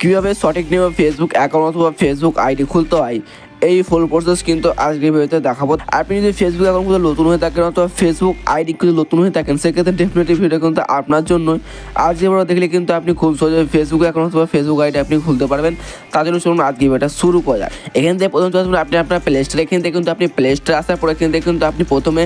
কীভাবে সঠিক নিয়মে ফেসবুক অ্যাকাউন্ট অথবা ফেসবুক আইডি খুলতে হয় এই ফুল প্রসেস কিন্তু আজকের ভিডিওতে দেখাবো। আপনি যদি ফেসবুক অ্যাকাউন্ট নতুন হয়ে থাকেন অথবা ফেসবুক আইডি কিন্তু নতুন হয়ে থাকেন সেক্ষেত্রে ডেফিনেটলি ভিডিও কিন্তু আপনার জন্যই। আজকে ভিডিও দেখলে কিন্তু আপনি খুব সহজে ফেসবুক অ্যাকাউন্ট অথবা ফেসবুক আইডি আপনি খুলতে পারবেন। তার জন্য চলুন আজকে ভিডিওটা শুরু করা যায়। এখান থেকে প্রথম চলে আসবেন আপনি আপনার প্লে স্টোরে। এখান থেকে কিন্তু আপনি প্লে স্টোরে আসার পর এখান থেকে কিন্তু আপনি প্রথমে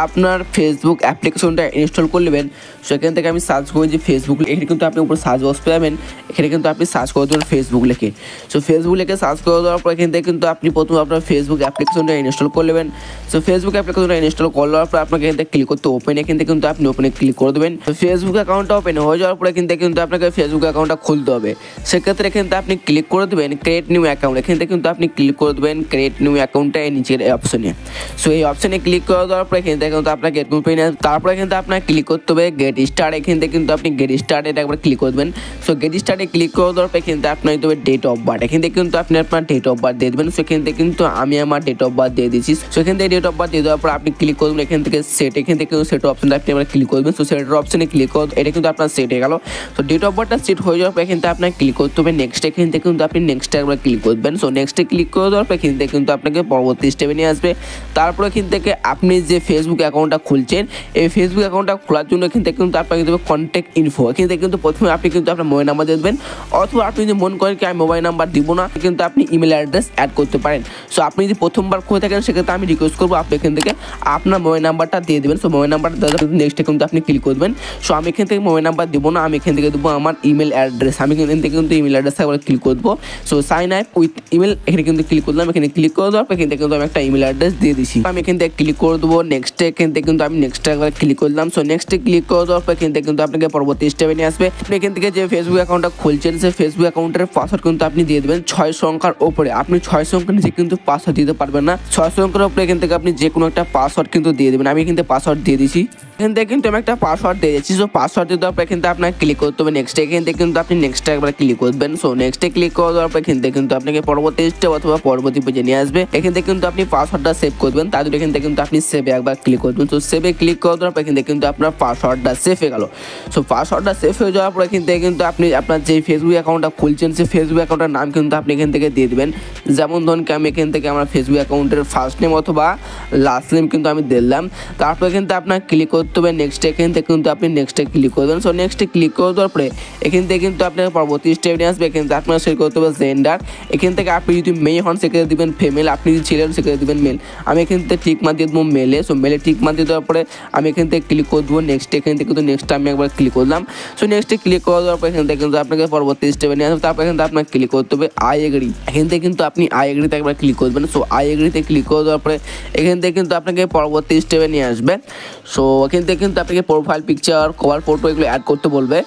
আপনার ফেসবুক অ্যাপ্লিকেশনটা ইনস্টল করে নেবেন। সেখান থেকে আমি সার্চ করি যে ফেসবুক, এখানে কিন্তু আপনি উপরে সার্চ বক্স পাবেন, এখানে কিন্তু আপনি সার্চ করে দেবেন ফেসবুক লিখে। সো ফেসবুক লিখে সার্চ করে দেওয়ার পর এখান থেকে কিন্তু আপনি প্রথমে আপনার ফেসবুক অ্যাপ্লিকেশনটা ইনস্টল করে নেবেন। সো ফেসবুক অ্যাপ্লিকেশনটা ইনস্টল করার পর আপনাকে এখান থেকে ক্লিক করতে ওপেন, এখান থেকে কিন্তু আপনি ওপেনে ক্লিক করে দেবেন। ফেসবুক অ্যাকাউন্টটা ওপেন হয়ে যাওয়ার পর এখান থেকে কিন্তু আপনাকে ফেসবুক অ্যাকাউন্টটা খুলতে হবে। সেক্ষেত্রে এখান থেকে আপনি ক্লিক করে দেবেন ক্রিয়েট নিউ অ্যাকাউন্ট, এখান থেকে কিন্তু আপনি ক্লিক করে দেবেন ক্রিয়েট নিউ অ্যাকাউন্টটা এই নিচের অপশনে। সো এই অপশনে ক্লিক করে দেওয়ার পর এখান থেকে কিন্তু আপনাকে এরকম পেয়ে নেন। তারপরে কিন্তু আপনাকে ক্লিক করতে হবে গেট স্টার্ট, এখান থেকে কিন্তু আপনি গেট স্টার্ট এটা একবার ক্লিক করে দেবেন। সো গেট স্টার্টে ক্লিক করে দেওয়ার পর এখান থেকে আপনার দিতে হবে ডেট অফ বার্থ, এখান থেকে কিন্তু আপনি আপনার ডেট অফ বার্থ দিয়ে দেবেন। সেখান থেকে কিন্তু আমি আমার ডেট অফ বার্থ দিয়ে দিচ্ছি। সেখান থেকে ডেট অফ বার্থ দিয়ে দেওয়ার পর আপনি ক্লিক করবেন এখান থেকে সেট, এখান থেকে সেট অপশনটা আপনি আমরা ক্লিক করবেন। সো সেটের অপশনে ক্লিক করে এটা কিন্তু আপনার সেট হয়ে গেল। সো ডেট অফ বার্থটা সেট হয়ে যাওয়ার পর এখান থেকে আপনাকে ক্লিক করতে হবে নেক্সট, এখান থেকে কিন্তু আপনি নেক্সটে একবার ক্লিক করবেন। সো নেক্সটে ক্লিক করে দেওয়ার পর এখান থেকে কিন্তু আপনাকে পরবর্তী স্টেপে নিয়ে আসবে। তারপর এখান থেকে আপনি যে ফেসবুক অ্যাকাউন্টটা খুলছেন এই ফেসবুক অ্যাকাউন্টটা খোলার জন্য এখান থেকে কিন্তু আপনাকে দেবে কন্ট্যাক্ট ইনফো, এখান থেকে কিন্তু প্রথমে আপনি কিন্তু আপনার মোবাইল নাম্বার দেবেন, অথবা আপনি যদি মনে করেন কি আমি মোবাইল নাম্বার দিব না কিন্তু আপনি ইমেল অ্যাড্রেস অ্যাড করতে পারেন। সো আপনি যদি প্রথমবার খুলে থাকেন সেক্ষেত্রে আমি রিকোয়েস্ট করবো আপনি এখান থেকে আপনার মোবাইল নাম্বারটা দিয়ে দেবেন। সো মোবাইল নাম্বারটা নেক্সটে কিন্তু আপনি ক্লিক করবেন। সো আমি এখান থেকে মোবাইল নাম্বার দেবো না, আমি এখান থেকে দেবো আমার ইমেল অ্যাড্রেস, আমি এখান থেকে কিন্তু ইমেল অ্যাড্রেস একবার ক্লিক করবো। So sign up with email এখানে কিন্তু ক্লিক করলাম, এখানে ক্লিক করে দেওয়ার পর এখান থেকে কিন্তু আমি একটা ইমেল অ্যাড্রেস দিয়ে দিচ্ছি। আমি এখান থেকে ক্লিক করে দেবো নেক্সটে, এখান থেকে কিন্তু আমি নেক্সটে একবার ক্লিক করলাম। সো নেক্সটে ক্লিক করে দেওয়ার পর এখান থেকে কিন্তু আপনাকে পরবর্তী স্টেপে নিয়ে আসবে। আপনি এখান থেকে যে ফেসবুক অ্যাকাউন্টটা খুলছেন সেই ফেসবুক অ্যাকাউন্টের পাসওয়ার্ড কিন্তু আপনি দিয়ে দেবেন 6 সংখ্যার ওপরে। আপনি 6 সংখ্যার নিচে কিন্তু পাসওয়ার্ড দিতে পারবেন না, 6 সংখ্যার ওপরে এখান থেকে আপনি যে কোনো একটা পাসওয়ার্ড কিন্তু দিয়ে দেবেন। আমি কিন্তু পাসওয়ার্ড দিয়ে দিচ্ছি, এখান থেকে কিন্তু আমি একটা পাসওয়ার্ড দিয়ে দিচ্ছি। সো পাসওয়ার্ড দিয়ে দেওয়ার পর এখান থেকে আপনাকে ক্লিক করতে হবে নেক্সটে, এখান থেকে কিন্তু আপনি নেক্সটে একবার ক্লিক করবেন। সো নেক্সটে ক্লিক করে দেওয়ার পর এখান থেকে কিন্তু আপনাকে পরবর্তী স্টেপ অথবা পরবর্তী পেজে নিয়ে আসবে। এখান থেকে কিন্তু আপনি পাসওয়ার্ডটা সেভ করবেন, তার জন্য এখান থেকে কিন্তু আপনি সেভে একবার ক্লিক করবেন। তো সেভে ক্লিক করে দেওয়ার পর এখান থেকে কিন্তু আপনার পাসওয়ার্ডটা সেভ হয়ে গেল। সো পাসওয়ার্ডটা সেভ হয়ে যাওয়ার পর এখান থেকে কিন্তু আপনি আপনার যে ফেসবুক অ্যাকাউন্টটা খুলছেন সেই ফেসবুক অ্যাকাউন্টের নাম কিন্তু আপনি এখান থেকে দিয়ে দেবেন। যেমন ধরুন কি আমি এখান থেকে আমার ফেসবুক অ্যাকাউন্টের ফার্স্ট নেম অথবা লাস্ট নেম কিন্তু আমি দিলাম। তারপর এখান থেকে আপনার ক্লিক করতে হবে নেক্সটে, এখান থেকে কিন্তু আপনি নেক্সটে ক্লিক করবেন। সো নেক্সটে ক্লিক করে দেওয়ার পরে এখান থেকে কিন্তু আপনার পরবর্তী স্টেপ নিয়ে আসবে। এখান থেকে আপনার সেট করতে হবে জেন্ডার, এখান থেকে আপনি যদি মেয়ে হন সেক্ষেত্রে দেবেন ফিমেল, আপনি যদি ছেলে হন সেক্ষেত্রে দেবেন মেল। আমি এখান থেকে টিক মার দিয়ে দেবো মেলে। সো মেলে টিক মার দিয়ে দেওয়ার পরে আমি এখান থেকে ক্লিক করে দেবো নেক্সট, এখান থেকে কিন্তু নেক্সট আমি একবার ক্লিক করলাম। সো নেক্সটে ক্লিক করে দেওয়ার পর এখান থেকে কিন্তু আপনাকে পরবর্তী স্টেপে নিয়ে আসবে। তারপর এখান থেকে আপনাকে ক্লিক করতে হবে আই এগ্রি, এখান থেকে কিন্তু আপনি আই এগ্রিতে একবার ক্লিক করবেন। সো আই এগ্রিতে ক্লিক করে দেওয়ার পরে এখান থেকে কিন্তু আপনাকে পরবর্তী স্টেপে নিয়ে আসবে। সো এখান থেকে কিন্তু আপনাকে প্রোফাইল পিকচার কভার ফটো এগুলো অ্যাড করতে বলবে।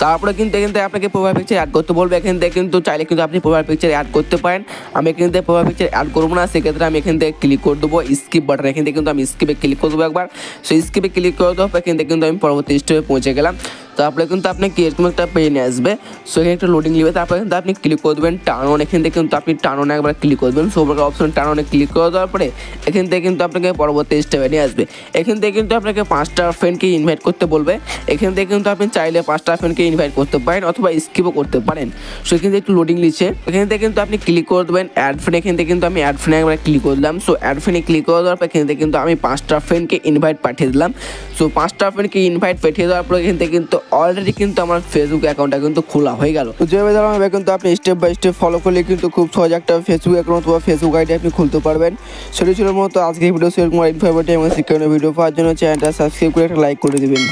তারপরে কিন্তু এখান থেকে আপনাকে প্রোফাইল পিকচার অ্যাড করতে বলবে। এখান থেকে কিন্তু চাইলে কিন্তু আপনি প্রোফাইল পিকচার অ্যাড করতে পারেন। আমি এখান থেকে প্রোফাইল পিকচার অ্যাড করবো না, সেক্ষেত্রে আমি এখান থেকে ক্লিক করে দেবো স্কিপ বাটন, এখান থেকে কিন্তু আমি স্কিপে ক্লিক করে দেবো একবার। সো স্কিপে ক্লিক করে দেবো এখান থেকে কিন্তু আমি পরবর্তী স্টেপে পৌঁছে গেলাম। তারপরে কিন্তু আপনাকে এরকম একটা পেজ নিয়ে আসবে। সো এখানে একটা লোডিং নেবে, তারপরে কিন্তু আপনি ক্লিক করে দেবেন টার্ন অন, এখান থেকে কিন্তু আপনি টার্ন অনে একবার ক্লিক করবেন। সো অপশন টার্ন অনে ক্লিক করে দেওয়ার পরে এখান থেকে কিন্তু আপনাকে পরবর্তী স্টেপে নিয়ে আসবে। এখান থেকে কিন্তু আপনাকে 5টা ফ্রেন্ডকে ইনভাইট করতে বলবে। এখান থেকে কিন্তু আপনি চাইলে 5টা ফ্রেন্ডকে ইনভাইট করতে পারেন অথবা স্কিপও করতে পারেন। সো এখান থেকে একটু লোডিং নিচ্ছে, এখান থেকে কিন্তু আপনি ক্লিক করে দেবেন অ্যাড ফ্রেন্ড, এখান থেকে কিন্তু আমি অ্যাড ফ্রেন্ড একবার ক্লিক করলাম। সো অ্যাড ফ্রেন্ডে ক্লিক করে দেওয়ার পর এখান থেকে কিন্তু আমি 5টা ফ্রেন্ডকে ইনভাইট পাঠিয়ে দিলাম। সো 5টা ফ্রেন্ডকে ইনভাইট পাঠিয়ে দেওয়ার পর এখান থেকে কিন্তু অলরেডি কিন্তু আমার ফেসবুক অ্যাকাউন্টটা কিন্তু খোলা হয়ে গেল। যেভাবে ধরুন এবার কিন্তু আপনি স্টেপ বাই স্টেপ ফলো করলে কিন্তু খুব সহজে একটা ফেসবুক অ্যাকাউন্ট অথবা ফেসবুক আইডি আপনি খুলতে পারবেন। সেটা ছিল মতো আজকের ভিডিও শেয়ার ইনফরমেটিভ এবং শিক্ষণীয় ভিডিও পাওয়ার জন্য চ্যানেলটা সাবস্ক্রাইব করে একটা লাইক করে দেবেন।